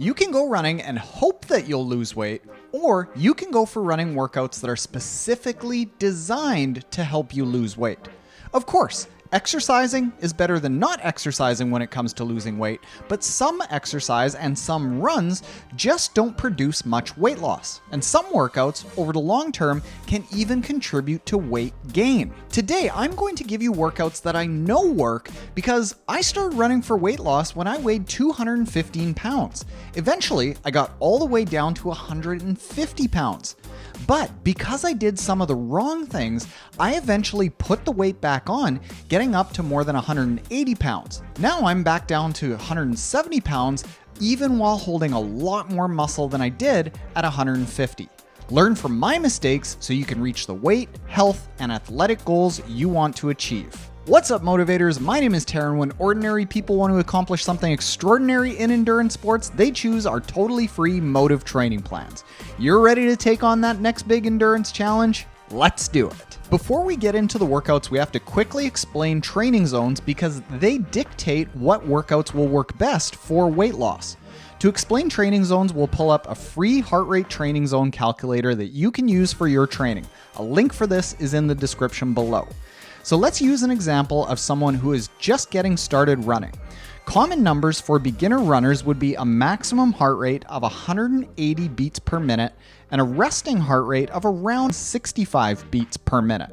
You can go running and hope that you'll lose weight, or you can go for running workouts that are specifically designed to help you lose weight. Of course, exercising is better than not exercising when it comes to losing weight, but some exercise and some runs just don't produce much weight loss. And some workouts over the long term can even contribute to weight gain. Today, I'm going to give you workouts that I know work because I started running for weight loss when I weighed 215 pounds. Eventually, I got all the way down to 150 pounds. But because I did some of the wrong things, I eventually put the weight back on, getting up to more than 180 pounds. Now I'm back down to 170 pounds, even while holding a lot more muscle than I did at 150. Learn from my mistakes so you can reach the weight, health, and athletic goals you want to achieve. What's up, motivators? My name is Taryn. When ordinary people want to accomplish something extraordinary in endurance sports, they choose our totally free Motive training plans. You're ready to take on that next big endurance challenge? Let's do it. Before we get into the workouts, we have to quickly explain training zones because they dictate what workouts will work best for weight loss. To explain training zones, we'll pull up a free heart rate training zone calculator that you can use for your training. A link for this is in the description below. So let's use an example of someone who is just getting started running. Common numbers for beginner runners would be a maximum heart rate of 180 beats per minute and a resting heart rate of around 65 beats per minute.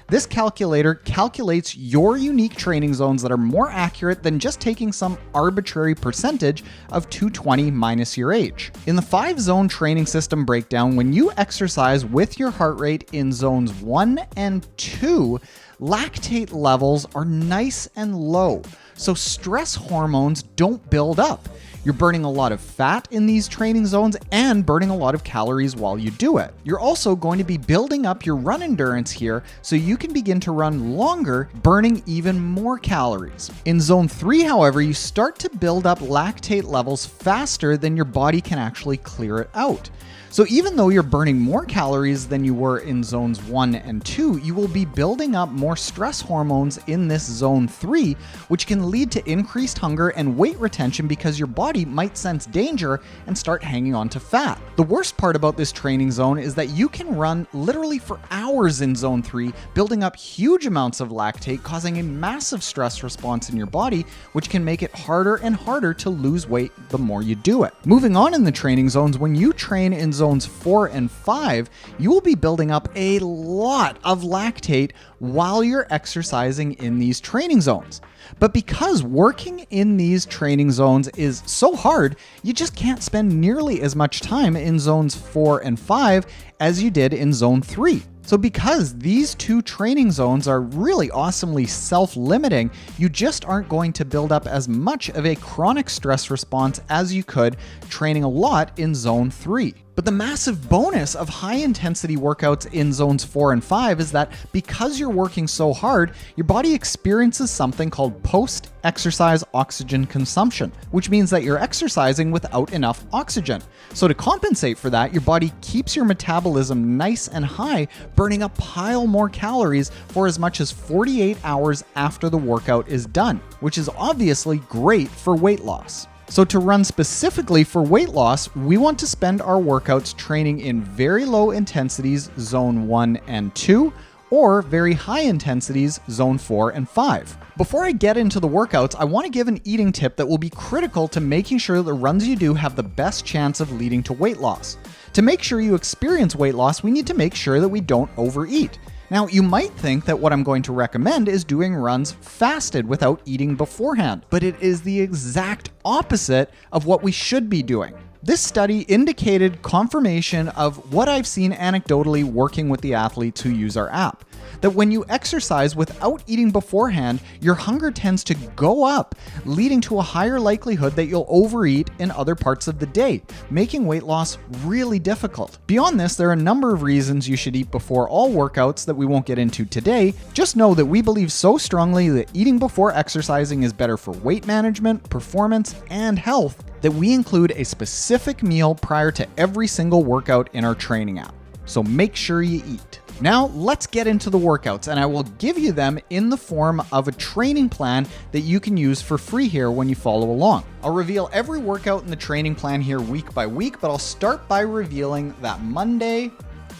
This calculator calculates your unique training zones that are more accurate than just taking some arbitrary percentage of 220 minus your age. In the 5-zone training system breakdown, when you exercise with your heart rate in zones 1 and 2, lactate levels are nice and low, so stress hormones don't build up. You're burning a lot of fat in these training zones and burning a lot of calories while you do it. You're also going to be building up your run endurance here so you can begin to run longer, burning even more calories. In zone 3, however, you start to build up lactate levels faster than your body can actually clear it out. So even though you're burning more calories than you were in zones 1 and 2, you will be building up more stress hormones in this zone 3, which can lead to increased hunger and weight retention because your body might sense danger and start hanging on to fat. The worst part about this training zone is that you can run literally for hours in zone 3, building up huge amounts of lactate, causing a massive stress response in your body, which can make it harder and harder to lose weight the more you do it. Moving on in the training zones, when you train in zones 4 and 5, you will be building up a lot of lactate while you're exercising in these training zones. But because working in these training zones is so hard, you just can't spend nearly as much time in zones 4 and 5 as you did in zone 3. So because these two training zones are really awesomely self-limiting, you just aren't going to build up as much of a chronic stress response as you could training a lot in zone 3. But the massive bonus of high-intensity workouts in zones 4 and 5 is that because you're working so hard, your body experiences something called post-exercise oxygen consumption, which means that you're exercising without enough oxygen. So to compensate for that, your body keeps your metabolism nice and high, burning a pile more calories for as much as 48 hours after the workout is done, which is obviously great for weight loss. So to run specifically for weight loss, we want to spend our workouts training in very low intensities, zone 1 and 2, or very high intensities, zone 4 and 5. Before I get into the workouts, I want to give an eating tip that will be critical to making sure that the runs you do have the best chance of leading to weight loss. To make sure you experience weight loss, we need to make sure that we don't overeat. Now, you might think that what I'm going to recommend is doing runs fasted without eating beforehand, but it is the exact opposite of what we should be doing. This study indicated confirmation of what I've seen anecdotally working with the athletes who use our app. That when you exercise without eating beforehand, your hunger tends to go up, leading to a higher likelihood that you'll overeat in other parts of the day, making weight loss really difficult. Beyond this, there are a number of reasons you should eat before all workouts that we won't get into today. Just know that we believe so strongly that eating before exercising is better for weight management, performance, and health that we include a specific meal prior to every single workout in our training app. So make sure you eat. Now let's get into the workouts, and I will give you them in the form of a training plan that you can use for free here when you follow along. I'll reveal every workout in the training plan here week by week, but I'll start by revealing that Monday,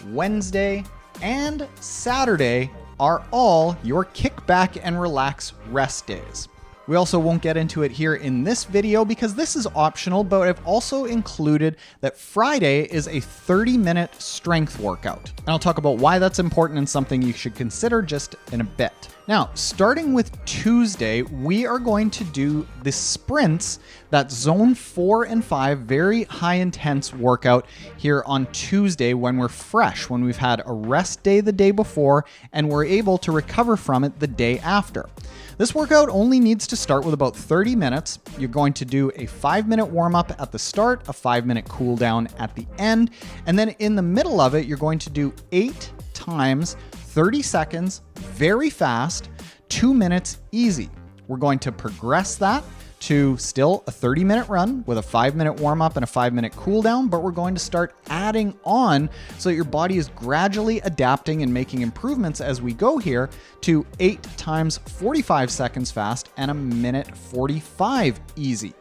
Wednesday, and Saturday are all your kick back and relax rest days. We also won't get into it here in this video because this is optional, but I've also included that Friday is a 30-minute strength workout. And I'll talk about why that's important and something you should consider just in a bit. Now, starting with Tuesday, we are going to do the sprints, that zone 4 and 5, very high intense workout here on Tuesday when we're fresh, when we've had a rest day the day before and we're able to recover from it the day after. This workout only needs to start with about 30 minutes. You're going to do a 5-minute warm up at the start, a 5-minute cool down at the end, and then in the middle of it, you're going to do 8 times 30 seconds, very fast, 2 minutes easy. We're going to progress that to still a 30-minute run with a 5-minute warm up and a 5-minute cool down, but we're going to start adding on so that your body is gradually adapting and making improvements as we go here to 8 times 45 seconds fast and a minute 45 easy.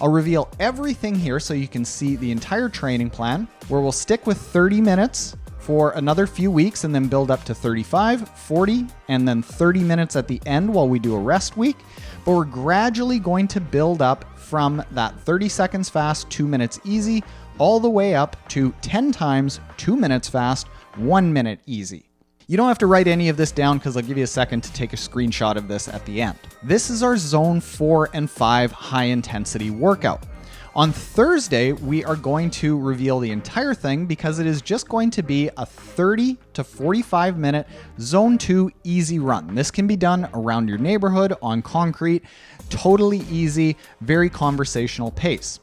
I'll reveal everything here so you can see the entire training plan, where we'll stick with 30 minutes for another few weeks and then build up to 35, 40, and then 30 minutes at the end while we do a rest week. But we're gradually going to build up from that 30 seconds fast, 2 minutes easy, all the way up to 10 times 2 minutes fast, 1 minute easy. You don't have to write any of this down because I'll give you a second to take a screenshot of this at the end. This is our zone 4 and 5 high intensity workout. On Thursday, we are going to reveal the entire thing because it is just going to be a 30 to 45 minute zone 2 easy run. This can be done around your neighborhood on concrete, totally easy, very conversational pace.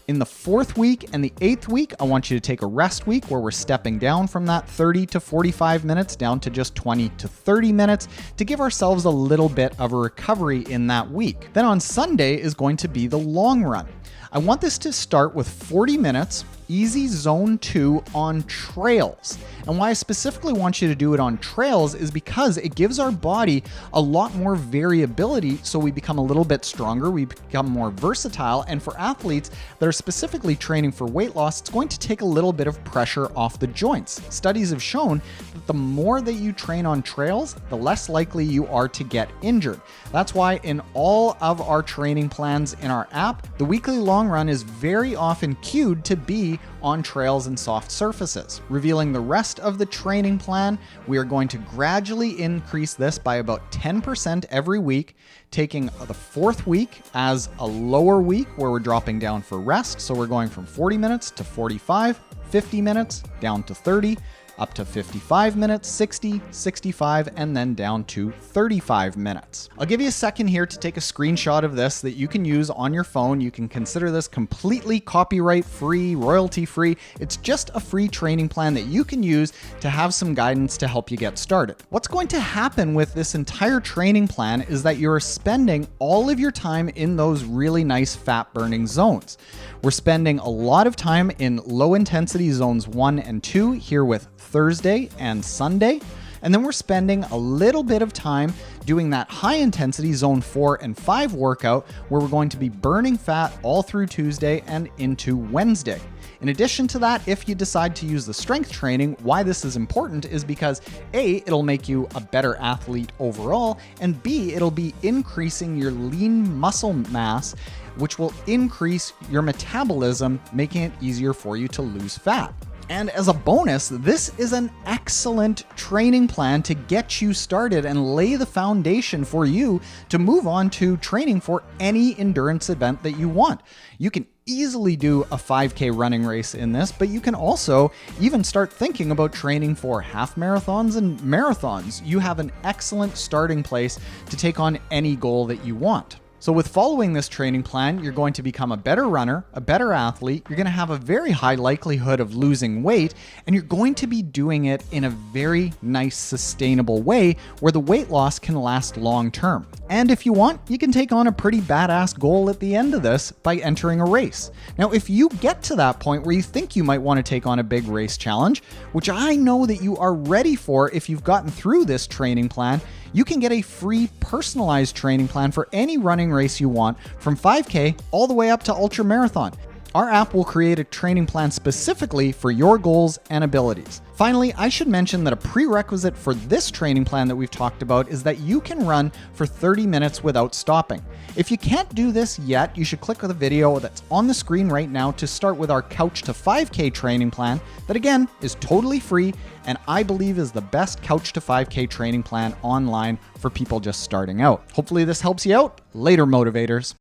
In the 4th week and the 8th week, I want you to take a rest week where we're stepping down from that 30 to 45 minutes down to just 20 to 30 minutes to give ourselves a little bit of a recovery in that week. Then on Sunday is going to be the long run. I want this to start with 40 minutes, easy zone 2 on trails. And why I specifically want you to do it on trails is because it gives our body a lot more variability, so we become a little bit stronger, we become more versatile, and for athletes that are specifically training for weight loss, it's going to take a little bit of pressure off the joints. Studies have shown that the more that you train on trails, the less likely you are to get injured. That's why in all of our training plans in our app, the weekly long run is very often cued to be on trails and soft surfaces. Revealing the rest of the training plan, we are going to gradually increase this by about 10% every week, taking the 4th week as a lower week where we're dropping down for rest. So we're going from 40 minutes to 45, 50 minutes, down to 30, up to 55 minutes, 60, 65, and then down to 35 minutes. I'll give you a second here to take a screenshot of this that you can use on your phone. You can consider this completely copyright free, royalty free. It's just a free training plan that you can use to have some guidance to help you get started. What's going to happen with this entire training plan is that you're spending all of your time in those really nice fat burning zones. We're spending a lot of time in low intensity zones 1 and 2 here with Thursday and Sunday. And then we're spending a little bit of time doing that high intensity zone 4 and 5 workout where we're going to be burning fat all through Tuesday and into Wednesday. In addition to that, if you decide to use the strength training, why this is important is because A, it'll make you a better athlete overall, and B, it'll be increasing your lean muscle mass, which will increase your metabolism, making it easier for you to lose fat. And as a bonus, this is an excellent training plan to get you started and lay the foundation for you to move on to training for any endurance event that you want. You can easily do a 5K running race in this, but you can also even start thinking about training for half marathons and marathons. You have an excellent starting place to take on any goal that you want. So with following this training plan, you're going to become a better runner, a better athlete, you're going to have a very high likelihood of losing weight, and you're going to be doing it in a very nice, sustainable way where the weight loss can last long term. And if you want, you can take on a pretty badass goal at the end of this by entering a race. Now, if you get to that point where you think you might want to take on a big race challenge, which I know that you are ready for if you've gotten through this training plan, you can get a free personalized training plan for any running race you want, from 5K all the way up to ultra marathon. Our app will create a training plan specifically for your goals and abilities. Finally, I should mention that a prerequisite for this training plan that we've talked about is that you can run for 30 minutes without stopping. If you can't do this yet, you should click the video that's on the screen right now to start with our Couch to 5K training plan that, again, is totally free and I believe is the best Couch to 5K training plan online for people just starting out. Hopefully this helps you out. Later, motivators.